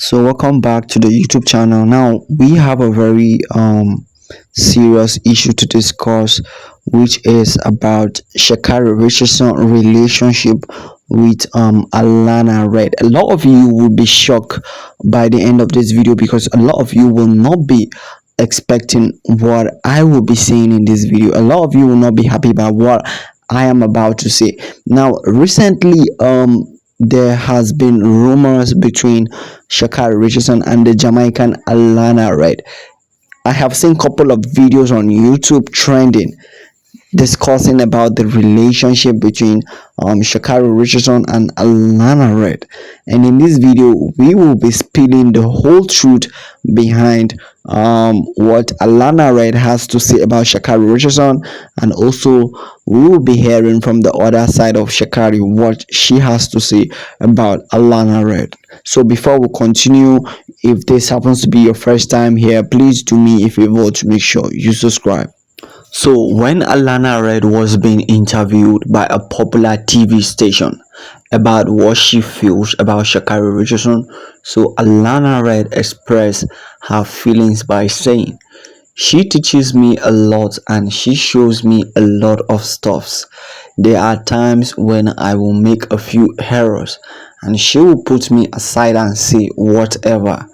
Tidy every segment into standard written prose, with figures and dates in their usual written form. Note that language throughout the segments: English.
So welcome back to the YouTube channel. Now we have a very serious issue to discuss, which is about Sha'carri Richardson relationship with Alana Reid. A lot of you will be shocked by the end of this video because a lot of you will not be expecting what I will be saying in this video. A lot of you will not be happy about what I am about to say. Now recently there has been rumors between Sha'carri Richardson and the Jamaican Alana Reid. I have seen a couple of videos on YouTube trending discussing about the relationship between Sha'carri Richardson and Alana Reid, and in this video we will be spilling the whole truth behind what Alana Reid has to say about Sha'carri Richardson, and also we will be hearing from the other side of Sha'carri what she has to say about Alana Reid. So before we continue, if this happens to be your first time here, please do me a favor to make sure you subscribe. So when Alana Reid was being interviewed by a popular TV station about what she feels about Sha'carri Richardson, so Alana Reid expressed her feelings by saying, "She teaches me a lot and she shows me a lot of stuffs. There are times when I will make a few errors and she will put me aside and say whatever,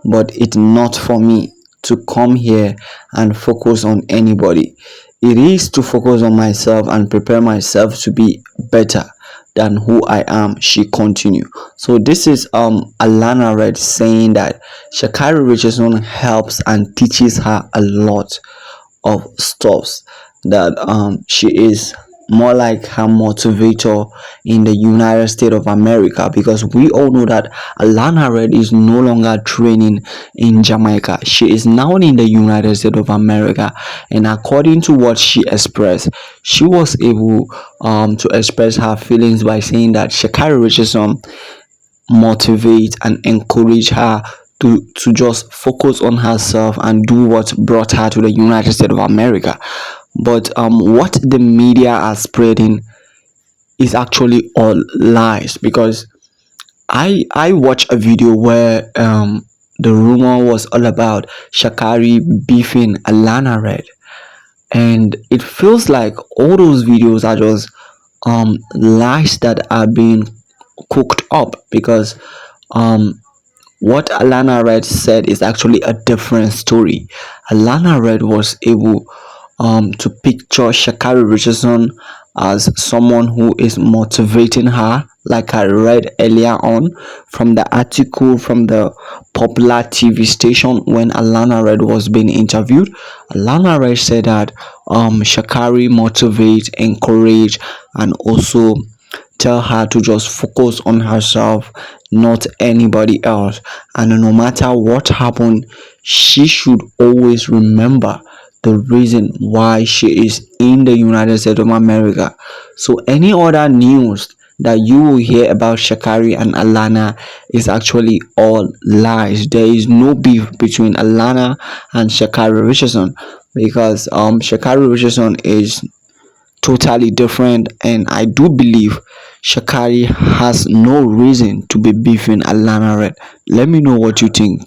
but it's not for me to come here and focus on anybody. It is to focus on myself and prepare myself to be better than who I am," she continued. So this is Alana Reid saying that Sha'carri Richardson helps and teaches her a lot of stuffs, that she is more like her motivator in the United States of America, because we all know that Alana Reid is no longer training in Jamaica. She is now in the United States of America, and according to what she expressed, she was able to express her feelings by saying that Sha'carri Richardson motivate and encourage her to just focus on herself and do what brought her to the United States of America. But what the media are spreading is actually all lies, because I watched a video where the rumor was all about Sha'carri beefing Alana Reid, and it feels like all those videos are just lies that are being cooked up, because what Alana Reid said is actually a different story. Alana Reid was able to picture Sha'carri Richardson as someone who is motivating her, like I read earlier on from the article from the popular TV station when Alana Reid was being interviewed. Alana Reid said that Sha'carri motivate, encourage, and also tell her to just focus on herself, not anybody else, and no matter what happened, she should always remember the reason why she is in the United States of America. So any other news that you will hear about Sha'carri and Alana is actually all lies. There is no beef between Alana and Sha'carri Richardson, because Sha'carri Richardson is totally different, and I do believe Sha'carri has no reason to be beefing Alana Reid. Let me know what you think.